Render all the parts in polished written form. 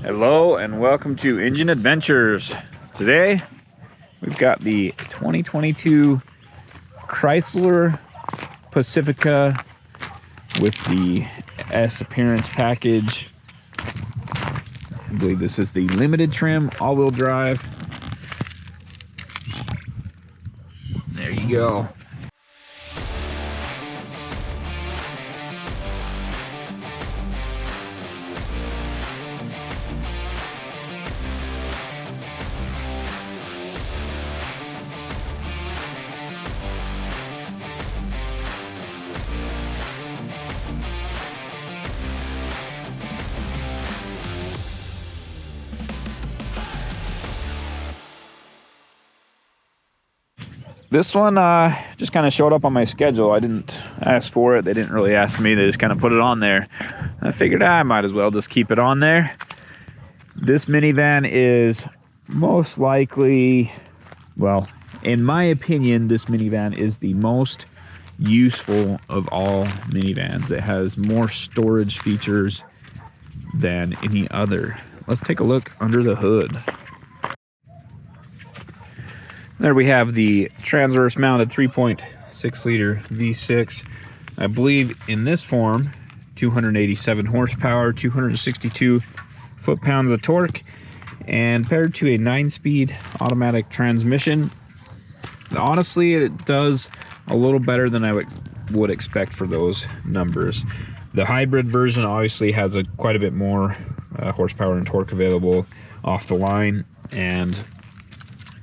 Hello and welcome to Engine Adventures. Today we've got the 2022 Chrysler Pacifica with the S appearance package. I believe this is the limited trim, all-wheel drive. There you go. This one just kind of showed up on my schedule. I didn't ask for it. They didn't really ask me. They just kind of put it on there. I figured I might as well just keep it on there. This minivan is most likely, well, in my opinion, this minivan is the most useful of all minivans. It has more storage features than any other. Let's take a look under the hood. There we have the transverse mounted 3.6 liter V6. I believe in this form, 287 horsepower, 262 foot-pounds of torque, and paired to a 9-speed automatic transmission. Honestly, it does a little better than I would expect for those numbers. The hybrid version obviously has quite a bit more horsepower and torque available off the line, and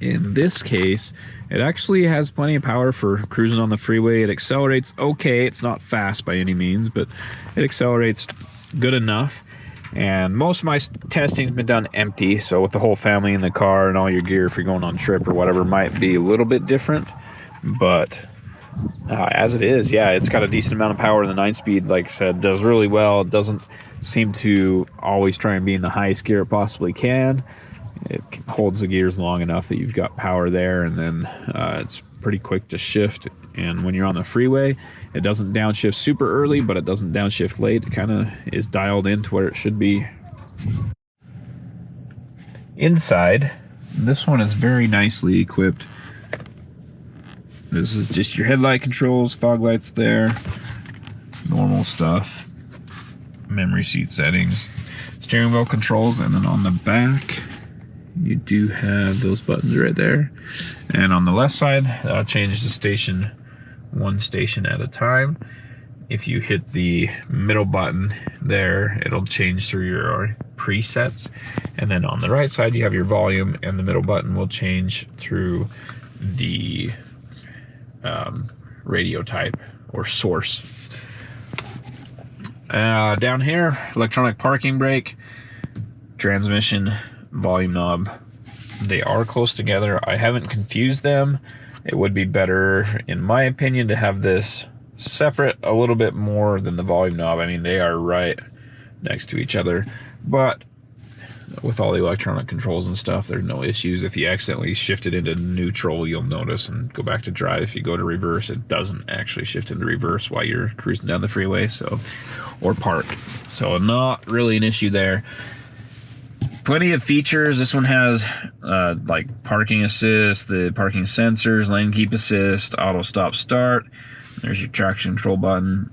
in this case, it actually has plenty of power for cruising on the freeway. It accelerates okay. It's not fast by any means, but it accelerates good enough. And most of my testing's been done empty, so with the whole family in the car and all your gear if you're going on a trip or whatever might be a little bit different. But as it is, yeah, it's got a decent amount of power. The 9-speed, like I said, does really well. It doesn't seem to always try and be in the highest gear it possibly can. It holds the gears long enough that you've got power there, and then it's pretty quick to shift. And when you're on the freeway, it doesn't downshift super early, but it doesn't downshift late. It kind of is dialed into where it should be. Inside, this one is very nicely equipped. This is just your headlight controls, fog lights there, normal stuff, memory seat settings, steering wheel controls, and then on the back you do have those buttons right there. And on the left side, change the station one station at a time. If you hit the middle button there, it'll change through your presets. And then on the right side, you have your volume, and the middle button will change through the radio type or source. Down here, electronic parking brake, transmission, volume knob. They are close together. I haven't confused them. It would be better, in my opinion, to have this separate a little bit more than the volume knob. I mean, they are right next to each other, but with all the electronic controls and stuff, there's no issues. If you accidentally shift it into neutral, you'll notice and go back to drive. If you go to reverse, it doesn't actually shift into reverse while you're cruising down the freeway, so, or park. So not really an issue there. Plenty of features. This one has like parking assist, the parking sensors, lane keep assist, auto stop start. There's your traction control button.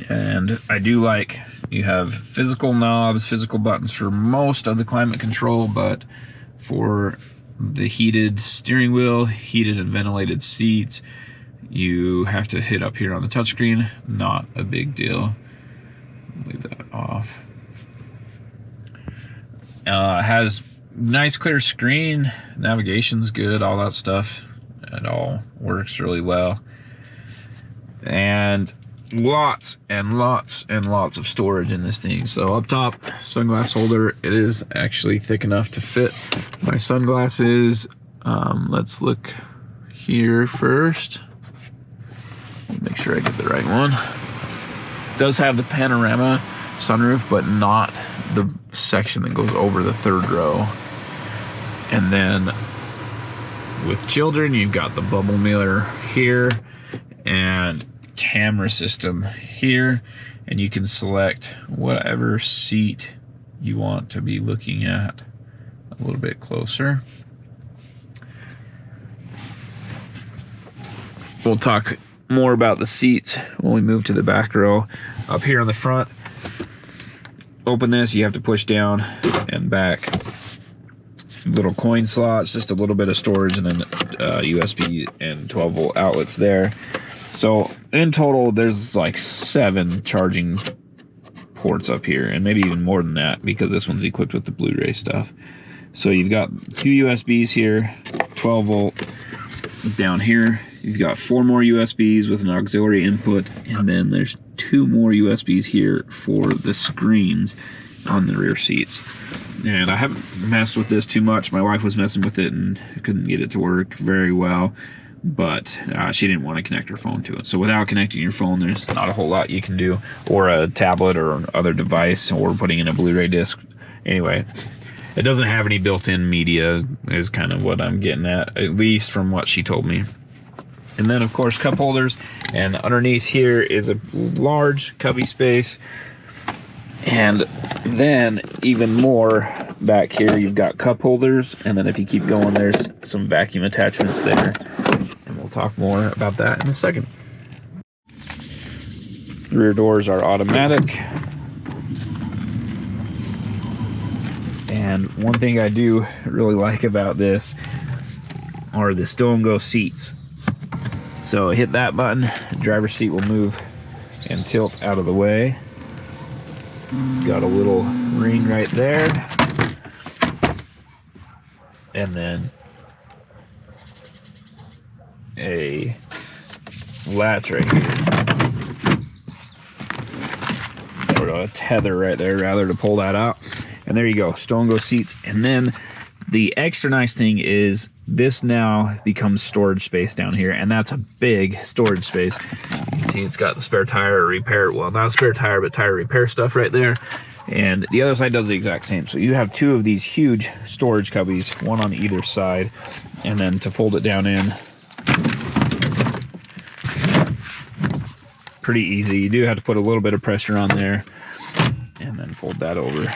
And I do like you have physical knobs, physical buttons for most of the climate control, but for the heated steering wheel, heated and ventilated seats, you have to hit up here on the touchscreen. Not a big deal. Leave that off. Has nice clear screen, navigation's good, all that stuff. It all works really well. And lots and lots and lots of storage in this thing. So up top, sunglass holder. It is actually thick enough to fit my sunglasses. Let's look here first. Make sure I get the right one. It does have the panorama sunroof, but not the section that goes over the third row. And then with children, you've got the bubble mirror here and camera system here, and you can select whatever seat you want to be looking at a little bit closer. We'll talk more about the seats when we move to the back row. Up here on the front, open this, you have to push down and back. Little coin slots, just a little bit of storage, and then USB and 12-volt outlets there. So in total, there's like 7 charging ports up here, and maybe even more than that, because this one's equipped with the Blu-ray stuff. So you've got 2 USBs here, 12-volt. Down here, you've got 4 more USBs with an auxiliary input, and then there's 2 more USBs here for the screens on the rear seats. And I haven't messed with this too much. My wife was messing with it and couldn't get it to work very well, but she didn't want to connect her phone to it. So without connecting your phone, there's not a whole lot you can do, or a tablet or other device, or putting in a Blu-ray disc. Anyway, it doesn't have any built-in media is kind of what I'm getting at least from what she told me. And then, of course, cup holders. And underneath here is a large cubby space. And then even more back here, you've got cup holders. And then if you keep going, there's some vacuum attachments there. And we'll talk more about that in a second. The rear doors are automatic. And one thing I do really like about this are the stow and go seats. So hit that button, the driver's seat will move and tilt out of the way. Got a little ring right there. And then a latch right here. Or a tether right there, rather, to pull that out. And there you go, stow and go seats. And then the extra nice thing is this now becomes storage space down here, and that's a big storage space. You can see it's got the spare tire repair, well, not a spare tire, but tire repair stuff right there. And the other side does the exact same. So you have 2 of these huge storage cubbies, one on either side, and then to fold it down in, pretty easy. You do have to put a little bit of pressure on there, and then fold that over.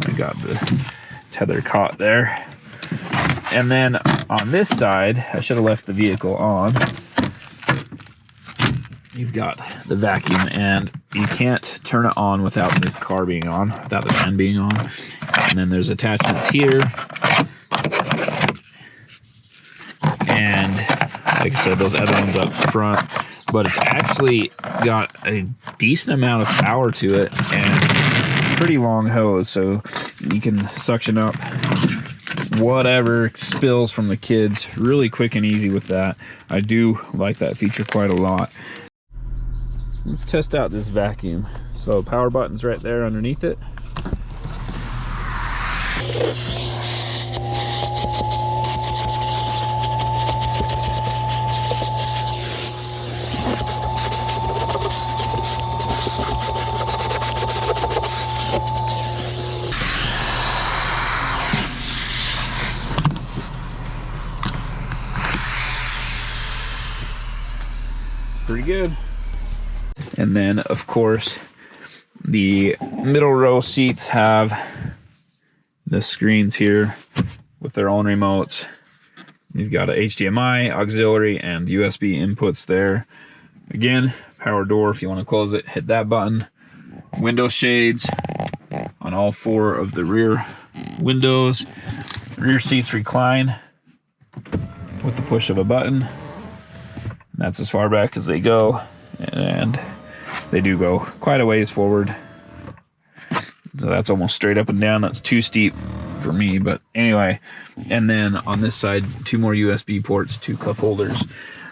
I got the tether caught there. And then on this side, I should have left the vehicle on. You've got the vacuum, and you can't turn it on without the car being on, without the fan being on. And then there's attachments here. And like I said, those other ones up front. But it's actually got a decent amount of power to it, and pretty long hose, so you can suction up whatever spills from the kids really quick and easy with that. I do like that feature quite a lot. Let's test out this vacuum. So power button's right there underneath it. Pretty good. And then, of course, the middle row seats have the screens here with their own remotes. You've got a HDMI, auxiliary, and USB inputs there. Again, power door, if you want to close it, hit that button. Window shades on all 4 of the rear windows. Rear seats recline with the push of a button. That's as far back as they go, and they do go quite a ways forward. So that's almost straight up and down. That's too steep for me, but anyway. And then on this side, 2 more USB ports, 2 cup holders.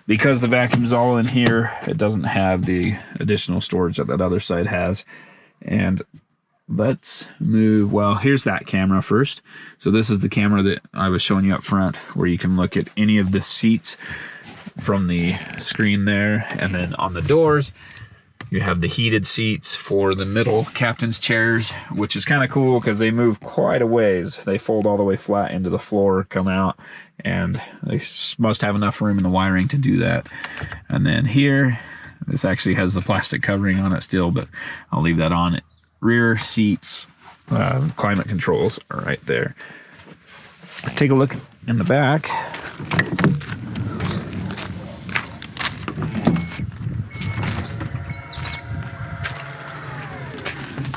Because the vacuum's all in here, it doesn't have the additional storage that that other side has. And let's move, well, here's that camera first. So this is the camera that I was showing you up front, where you can look at any of the seats from the screen there. And then on the doors, you have the heated seats for the middle captain's chairs, which is kind of cool because they move quite a ways. They fold all the way flat into the floor, come out, and they must have enough room in the wiring to do that. And then here, this actually has the plastic covering on it still, but I'll leave that on. Rear seats climate controls are right there. Let's take a look in the back.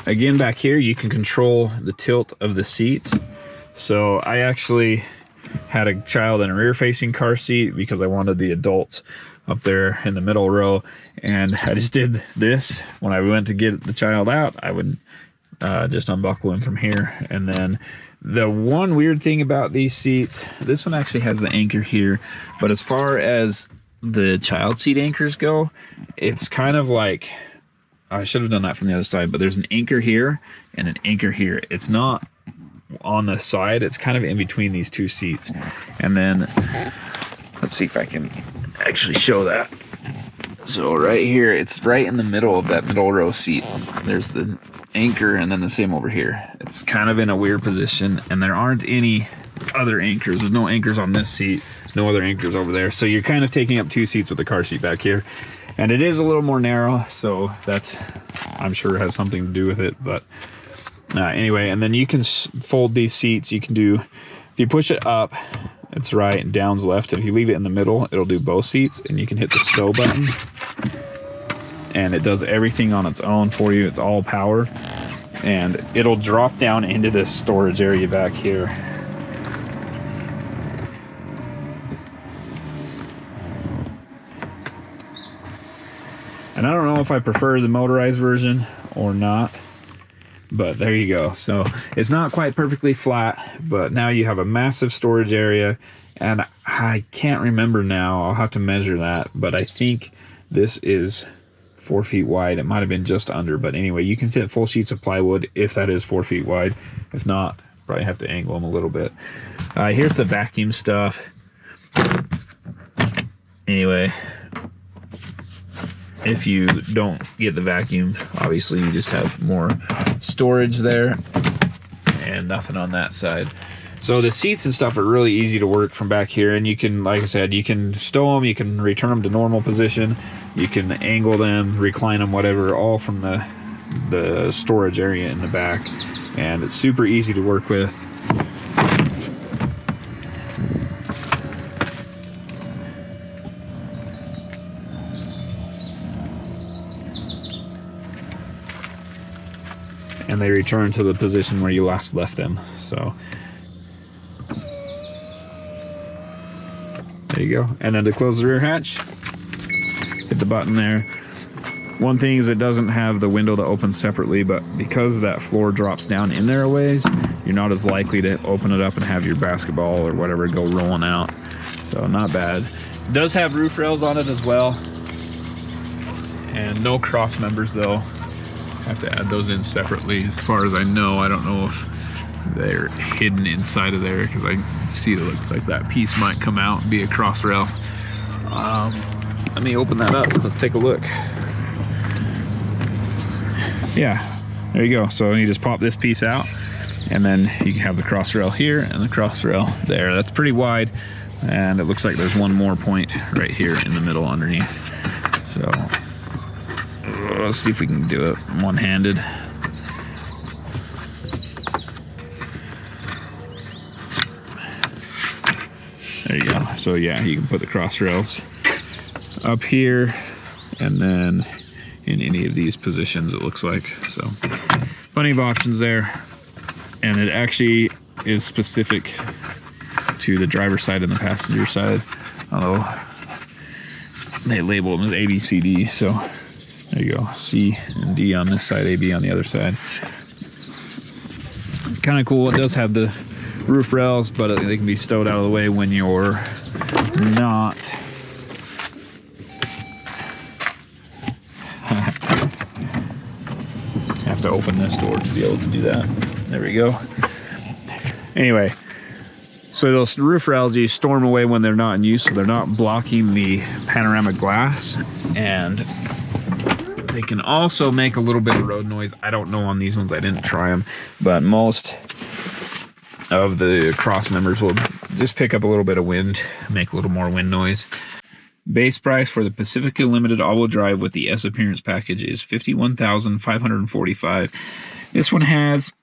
Again, back here, you can control the tilt of the seats. So I actually had a child in a rear-facing car seat because I wanted the adults up there in the middle row. And I just did this. When I went to get the child out, I would just unbuckle him from here. And then the one weird thing about these seats, this one actually has the anchor here. But as far as the child seat anchors go, it's kind of like, I should have done that from the other side, but there's an anchor here and an anchor here. It's not on the side, it's kind of in between these two seats. And then let's see if I can actually show that. So right here, it's right in the middle of that middle row seat. There's the anchor and then the same over here. It's kind of in a weird position, and there aren't any other anchors. There's no anchors on this seat, no other anchors over there. So you're kind of taking up two seats with the car seat back here. And it is a little more narrow, so that's, I'm sure, has something to do with it. But anyway, and then you can fold these seats. You can do, if you push it up, it's right, and down's left. If you leave it in the middle, it'll do both seats, and you can hit the stow button. And it does everything on its own for you. It's all power. And it'll drop down into this storage area back here. And I don't know if I prefer the motorized version or not, but there you go. So it's not quite perfectly flat, but now you have a massive storage area, and I can't remember now. I'll have to measure that, but I think this is 4 feet wide. It might have been just under, but anyway, you can fit full sheets of plywood if that is 4 feet wide. If not, probably have to angle them a little bit. Here's the vacuum stuff. Anyway, if you don't get the vacuum, obviously you just have more storage there and nothing on that side. So the seats and stuff are really easy to work from back here, and you can, like I said, you can stow them, you can return them to normal position, you can angle them, recline them, whatever, all from the storage area in the back. And it's super easy to work with. And they return to the position where you last left them. So there you go. And then to close the rear hatch, hit the button there. One thing is it doesn't have the window to open separately, but because that floor drops down in there a ways, you're not as likely to open it up and have your basketball or whatever go rolling out. So not bad. It does have roof rails on it as well. And no cross members though. Have to add those in separately. As far as I know, I don't know if they're hidden inside of there, because I see it looks like that piece might come out and be a cross rail. Let me open that up. Let's take a look. Yeah, there you go. So you just pop this piece out, and then you can have the cross rail here and the cross rail there. That's pretty wide, and it looks like there's one more point right here in the middle underneath. So let's see if we can do it one-handed. There you go. So yeah, you can put the cross rails up here and then in any of these positions, it looks like. So plenty of options there. And it actually is specific to the driver's side and the passenger side, although they label them as A, B, C, D. So there you go, C and D on this side, A, B on the other side. Kind of cool. It does have the roof rails, but they can be stowed out of the way when you're not have to open this door to be able to do that. There we go. Anyway, so those roof rails, you store them away when they're not in use, so they're not blocking the panoramic glass, and they can also make a little bit of road noise. I don't know on these ones, I didn't try them, but most of the cross members will just pick up a little bit of wind, make a little more wind noise. Base price for the Pacifica Limited all-wheel drive with the S Appearance package is $51,545. This one has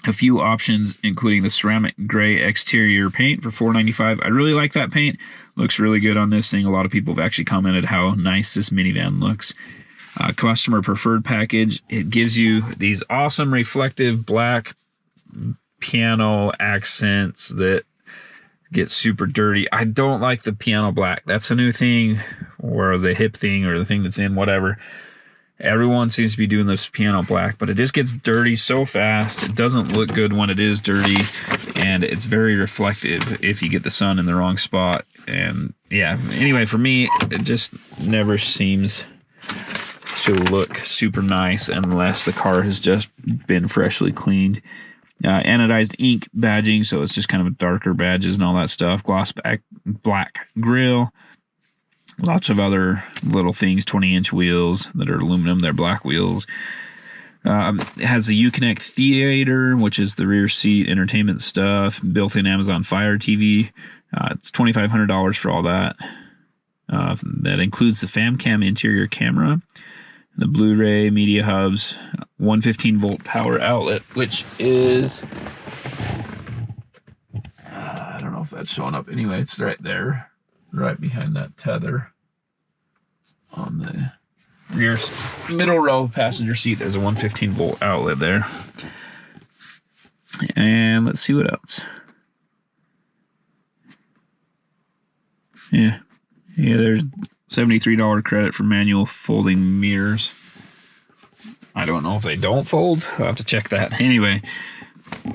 a few options, including the ceramic gray exterior paint for $495. I really like that paint. Looks really good on this thing. A lot of people have actually commented how nice this minivan looks. Customer preferred package. It gives you these awesome reflective black piano accents that get super dirty. I don't like the piano black. That's a new thing, or the hip thing, or the thing that's in whatever. Everyone seems to be doing this piano black, but it just gets dirty so fast. It doesn't look good when it is dirty, and it's very reflective if you get the sun in the wrong spot. And yeah, anyway, for me, it just never seems to look super nice unless the car has just been freshly cleaned. Anodized ink badging, so it's just kind of darker badges and all that stuff. Gloss black grille. Lots of other little things, 20-inch wheels that are aluminum. They're black wheels. It has the Uconnect Theater, which is the rear seat entertainment stuff. Built-in Amazon Fire TV. It's $2,500 for all that. That includes the FamCam interior camera, the Blu-ray media hubs, 115-volt power outlet, which is... I don't know if that's showing up. Anyway, it's right there. Right behind that tether on the rear middle row passenger seat. There's a 115-volt outlet there. And let's see what else. Yeah, there's $73 credit for manual folding mirrors. I don't know if they don't fold. I'll have to check that. Anyway,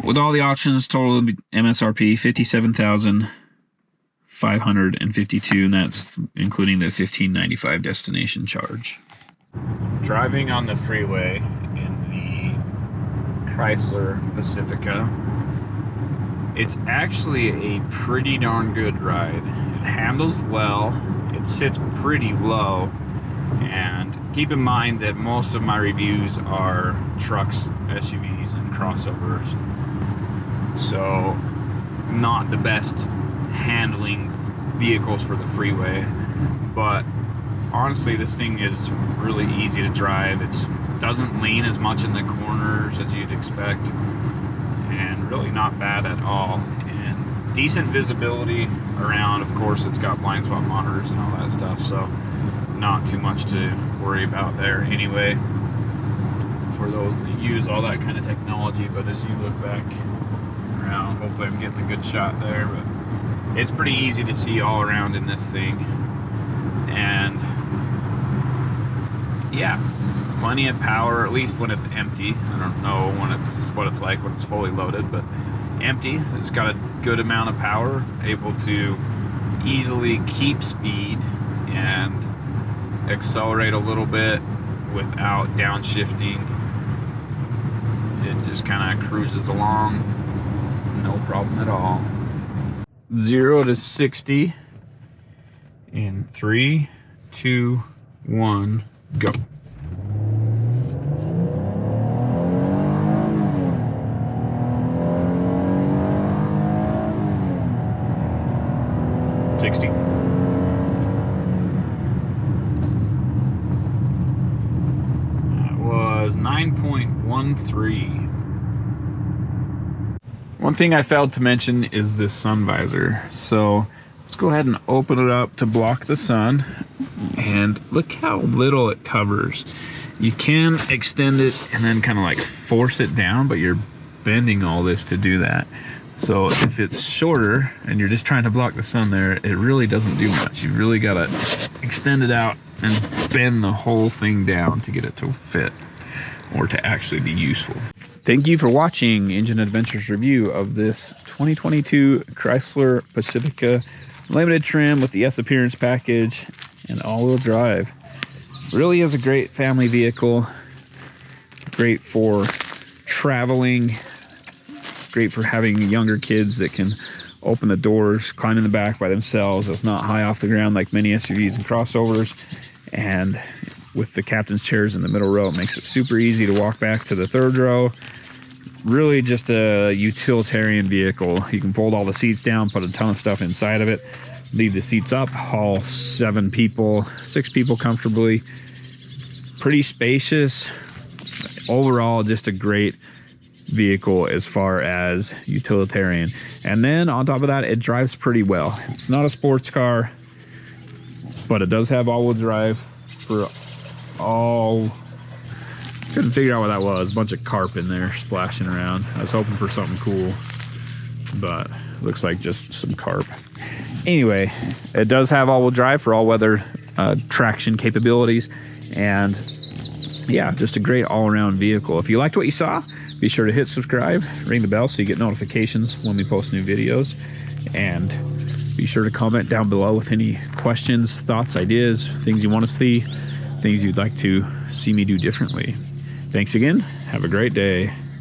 with all the options, total MSRP $57,552, and that's including the $15.95 destination charge. Driving on the freeway in the Chrysler Pacifica, it's actually a pretty darn good ride. It handles well, it sits pretty low, and keep in mind that most of my reviews are trucks, SUVs, and crossovers, so not the best handling vehicles for the freeway. But honestly, this thing is really easy to drive. It doesn't lean as much in the corners as you'd expect, and really not bad at all, and decent visibility around. Of course, it's got blind spot monitors and all that stuff, so not too much to worry about there anyway for those that use all that kind of technology. But as you look back around, hopefully I'm getting a good shot there, but it's pretty easy to see all around in this thing. And yeah, plenty of power, at least when it's empty. I don't know what it's like when it's fully loaded, but empty, it's got a good amount of power, able to easily keep speed and accelerate a little bit without downshifting. It just kind of cruises along, no problem at all. 0 to 60 in 3, 2, 1, go. That was 9.13. One thing I failed to mention is this sun visor. So let's go ahead and open it up to block the sun, and look how little it covers. You can extend it and then kind of like force it down, but you're bending all this to do that. So if it's shorter and you're just trying to block the sun there, it really doesn't do much. You've really got to extend it out and bend the whole thing down to get it to fit or to actually be useful. Thank you for watching Engine Adventures review of this 2022 Chrysler Pacifica limited trim with the S appearance package and all-wheel drive. Really is a great family vehicle, great for traveling, great for having younger kids that can open the doors, climb in the back by themselves. It's not high off the ground like many SUVs and crossovers, and with the captain's chairs in the middle row, it makes it super easy to walk back to the third row. Really just a utilitarian vehicle. You can fold all the seats down, put a ton of stuff inside of it, leave the seats up, haul 6 people comfortably. Pretty spacious. Overall, just a great vehicle as far as utilitarian. And then on top of that, it drives pretty well. It's not a sports car, but it does have all-wheel drive for all. Couldn't figure out what that was. A bunch of carp in there splashing around. I was hoping for something cool, but looks like just some carp. Anyway, it does have all-wheel drive for all-weather traction capabilities, and yeah, just a great all-around vehicle. If you liked what you saw, be sure to hit subscribe, ring the bell so you get notifications when we post new videos, and be sure to comment down below with any questions, thoughts, ideas, things you want to see, things you'd like to see me do differently. Thanks again. Have a great day.